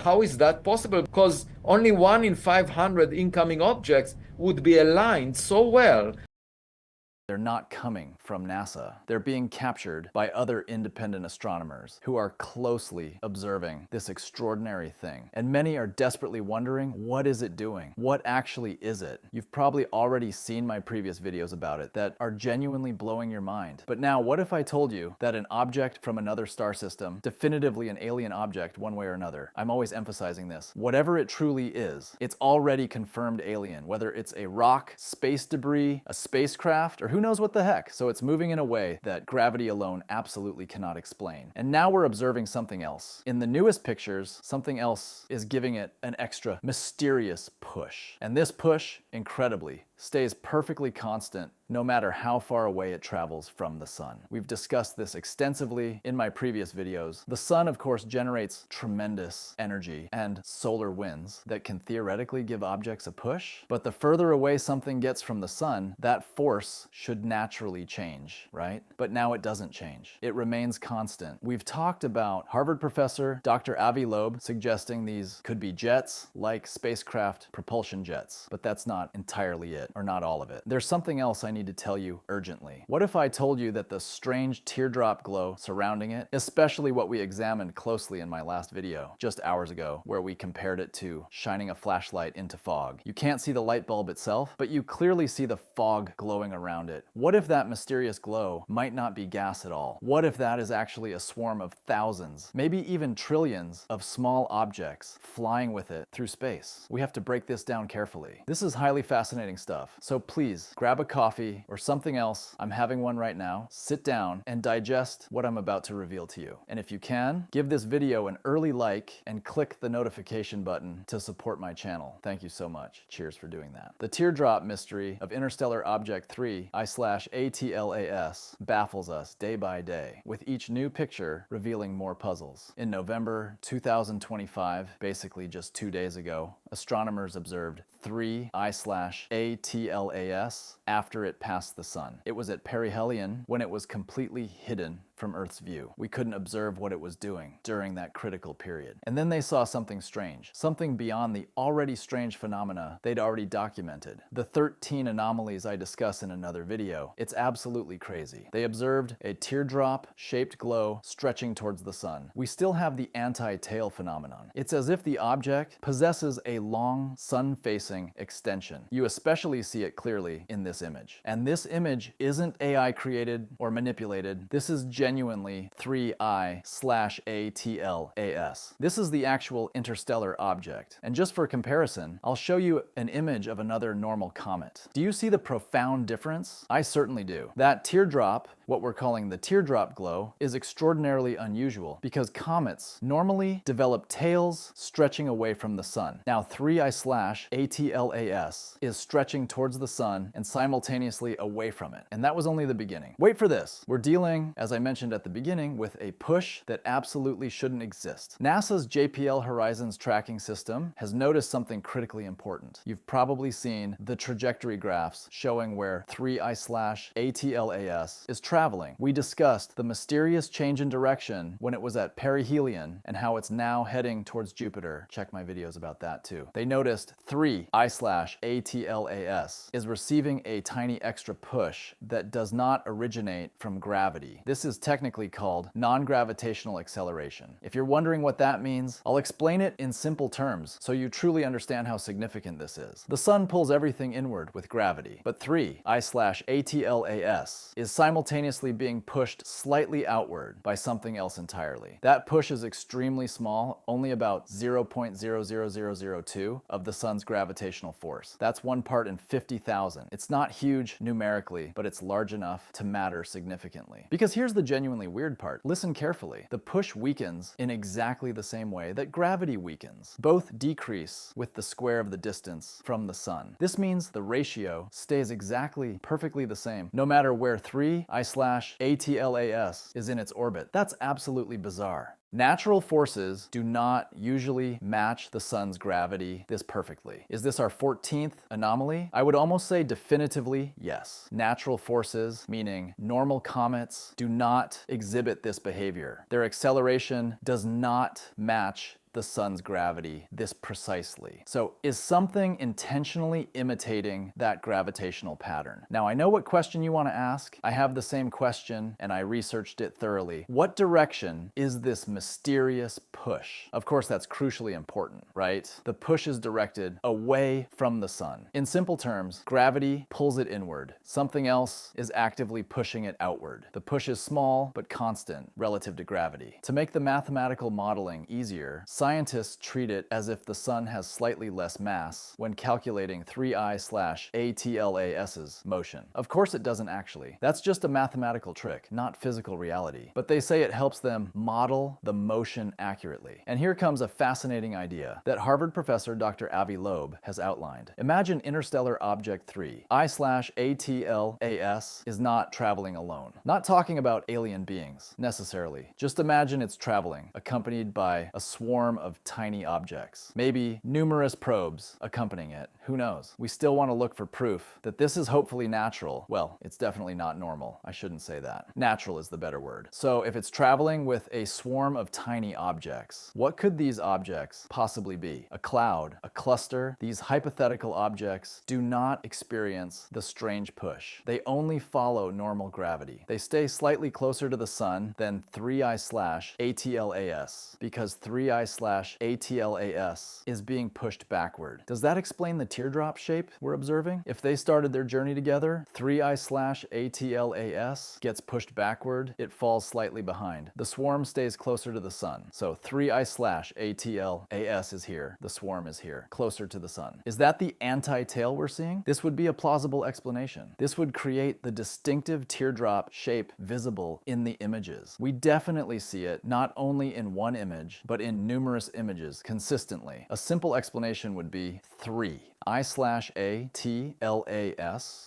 How is that possible? Because only 1 in 500 incoming objects would be aligned so well. They're not coming from NASA. They're being captured by other independent astronomers who are closely observing this extraordinary thing. And many are desperately wondering, what is it doing? What actually is it? You've probably already seen my previous videos about it that are genuinely blowing your mind. But now, what if I told you that an object from another star system, definitively an alien object one way or another, I'm always emphasizing this, whatever it truly is, it's already confirmed alien, whether it's a rock, space debris, a spacecraft, or who knows what the heck. So it's moving in a way that gravity alone absolutely cannot explain. And now we're observing something else. In the newest pictures, something else is giving it an extra mysterious push. And this push, incredibly, stays perfectly constant no matter how far away it travels from the sun. We've discussed this extensively in my previous videos. The sun, of course, generates tremendous energy and solar winds that can theoretically give objects a push, but the further away something gets from the sun, that force should naturally change, right? But now it doesn't change. It remains constant. We've talked about Harvard professor Dr. Avi Loeb suggesting these could be jets like spacecraft propulsion jets, but that's not entirely it, or not all of it. There's something else I need to tell you urgently. What if I told you that the strange teardrop glow surrounding it, especially what we examined closely in my last video just hours ago, where we compared it to shining a flashlight into fog. You can't see the light bulb itself, but you clearly see the fog glowing around it. What if that mysterious glow might not be gas at all? What if that is actually a swarm of thousands, maybe even trillions of small objects flying with it through space? We have to break this down carefully. This is highly fascinating stuff, so please grab a coffee or something else. I'm having one right now. Sit down and digest what I'm about to reveal to you. And if you can, give this video an early like and click the notification button to support my channel. Thank you so much. Cheers for doing that. The teardrop mystery of Interstellar Object 3 I/ATLAS baffles us day by day, with each new picture revealing more puzzles. In November 2025, basically just 2 days ago, astronomers observed 3 I/ATLAS after it passed the sun. It was at perihelion when it was completely hidden from Earth's view. We couldn't observe what it was doing during that critical period. And then they saw something strange, something beyond the already strange phenomena they'd already documented. The 13 anomalies I discuss in another video. It's absolutely crazy. They observed a teardrop-shaped glow stretching towards the sun. We still have the anti-tail phenomenon. It's as if the object possesses a long sun-facing extension. You especially see it clearly in this image. And this image isn't AI created or manipulated. This is genuinely 3I/ATLAS. This is the actual interstellar object. And just for comparison, I'll show you an image of another normal comet. Do you see the profound difference? I certainly do. That teardrop, what we're calling the teardrop glow, is extraordinarily unusual because comets normally develop tails stretching away from the sun. Now 3I/ATLAS is stretching towards the sun and simultaneously away from it. And that was only the beginning. Wait for this. We're dealing, as I mentioned at the beginning, with a push that absolutely shouldn't exist. NASA's JPL Horizons tracking system has noticed something critically important. You've probably seen the trajectory graphs showing where 3I/ATLAS is traveling. We discussed the mysterious change in direction when it was at perihelion and how it's now heading towards Jupiter. Check my videos about that too. They noticed 3I/ATLAS is receiving a tiny extra push that does not originate from gravity. This is technically called non-gravitational acceleration. If you're wondering what that means, I'll explain it in simple terms so you truly understand how significant this is. The sun pulls everything inward with gravity, but 3I/ATLAS is simultaneously being pushed slightly outward by something else entirely. That push is extremely small, only about 0.00002 of the sun's gravitational force. That's 1 part in 50,000. It's not huge numerically, but it's large enough to matter significantly. Because here's the genuinely weird part. Listen carefully. The push weakens in exactly the same way that gravity weakens. Both decrease with the square of the distance from the sun. This means the ratio stays exactly perfectly the same, no matter where 3I/ATLAS is in its orbit. That's absolutely bizarre. Natural forces do not usually match the sun's gravity this perfectly. Is this our 14th anomaly? I would almost say definitively yes. Natural forces, meaning normal comets, do not exhibit this behavior. Their acceleration does not match the sun's gravity this precisely. So is something intentionally imitating that gravitational pattern? Now, I know what question you want to ask. I have the same question and I researched it thoroughly. What direction is this mysterious push? Of course, that's crucially important, right? The push is directed away from the sun. In simple terms, gravity pulls it inward. Something else is actively pushing it outward. The push is small but constant relative to gravity. To make the mathematical modeling easier, scientists treat it as if the sun has slightly less mass when calculating 3I/ATLAS's motion. Of course it doesn't actually. That's just a mathematical trick, not physical reality. But they say it helps them model the motion accurately. And here comes a fascinating idea that Harvard professor Dr. Avi Loeb has outlined. Imagine interstellar object 3. I/ATLAS is not traveling alone. Not talking about alien beings, necessarily. Just imagine it's traveling, accompanied by a swarm of tiny objects. Maybe numerous probes accompanying it. Who knows? We still want to look for proof that this is hopefully natural. Well, it's definitely not normal. I shouldn't say that. Natural is the better word. So if it's traveling with a swarm of tiny objects, what could these objects possibly be? A cloud, a cluster? These hypothetical objects do not experience the strange push. They only follow normal gravity. They stay slightly closer to the sun than 3I/ATLAS because 3I/ATLAS is being pushed backward. Does that explain the teardrop shape we're observing? If they started their journey together, 3I/ATLAS gets pushed backward, it falls slightly behind. The swarm stays closer to the sun. So 3I/ATLAS is here, the swarm is here, closer to the sun. Is that the anti-tail we're seeing? This would be a plausible explanation. This would create the distinctive teardrop shape visible in the images. We definitely see it not only in one image, but in numerous images consistently. A simple explanation would be 3. I/ATLAS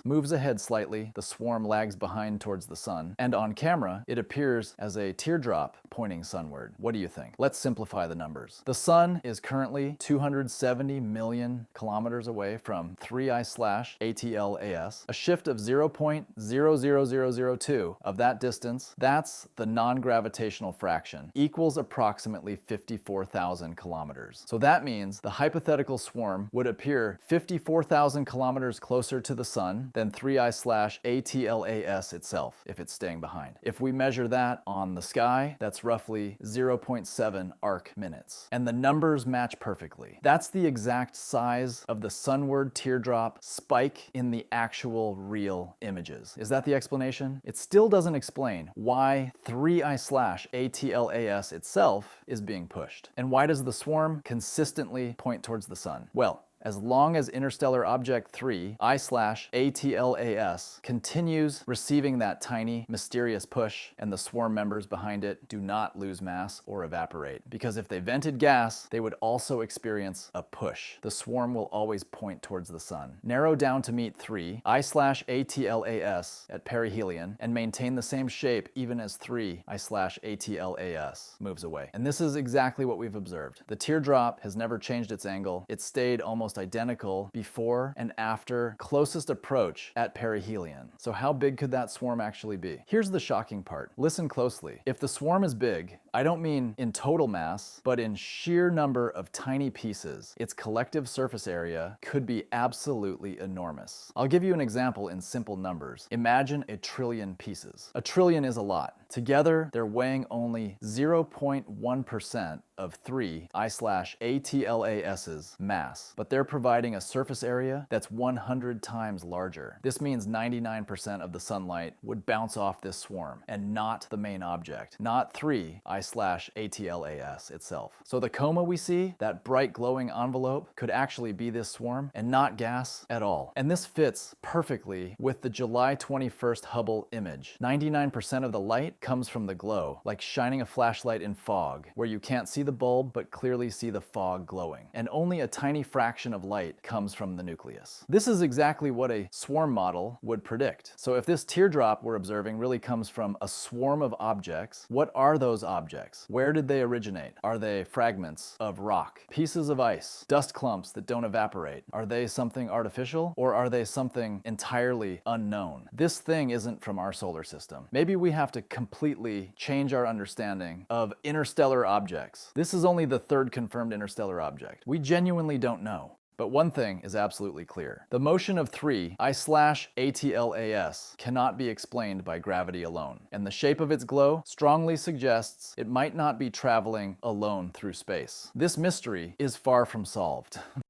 moves ahead slightly, the swarm lags behind towards the sun, and on camera, it appears as a teardrop pointing sunward. What do you think? Let's simplify the numbers. The sun is currently 270 million kilometers away from 3I/ATLAS. A shift of 0.00002 of that distance, that's the non-gravitational fraction, equals approximately 54,000 kilometers. So that means the hypothetical swarm would appear 54,000 kilometers closer to the sun than 3I/ATLAS itself, if it's staying behind. If we measure that on the sky, that's roughly 0.7 arc minutes. And the numbers match perfectly. That's the exact size of the sunward teardrop spike in the actual real images. Is that the explanation? It still doesn't explain why 3I/ATLAS itself is being pushed. And why does the swarm consistently point towards the sun? Well, as long as interstellar object 3, I/ATLAS, continues receiving that tiny, mysterious push and the swarm members behind it do not lose mass or evaporate. Because if they vented gas, they would also experience a push. The swarm will always point towards the sun. Narrow down to meet 3, I/ATLAS at perihelion, and maintain the same shape even as 3, I/ATLAS moves away. And this is exactly what we've observed. The teardrop has never changed its angle. It stayed almost identical before and after closest approach at perihelion. So how big could that swarm actually be? Here's the shocking part. Listen closely. If the swarm is big, I don't mean in total mass, but in sheer number of tiny pieces, its collective surface area could be absolutely enormous. I'll give you an example in simple numbers. Imagine a trillion pieces. A trillion is a lot. Together, they're weighing only 0.1% of 3 I/ATLAS's mass, but they're providing a surface area that's 100 times larger. This means 99% of the sunlight would bounce off this swarm and not the main object, not 3 I/ATLAS itself. So the coma we see, that bright glowing envelope, could actually be this swarm and not gas at all. And this fits perfectly with the July 21st Hubble image. 99% of the light comes from the glow, like shining a flashlight in fog, where you can't see the bulb but clearly see the fog glowing. And only a tiny fraction emission of light comes from the nucleus. This is exactly what a swarm model would predict. So if this teardrop we're observing really comes from a swarm of objects, what are those objects? Where did they originate? Are they fragments of rock, pieces of ice, dust clumps that don't evaporate? Are they something artificial, or are they something entirely unknown? This thing isn't from our solar system. Maybe we have to completely change our understanding of interstellar objects. This is only the third confirmed interstellar object. We genuinely don't know. But one thing is absolutely clear. The motion of 3 I/ATLAS cannot be explained by gravity alone, and the shape of its glow strongly suggests it might not be traveling alone through space. This mystery is far from solved.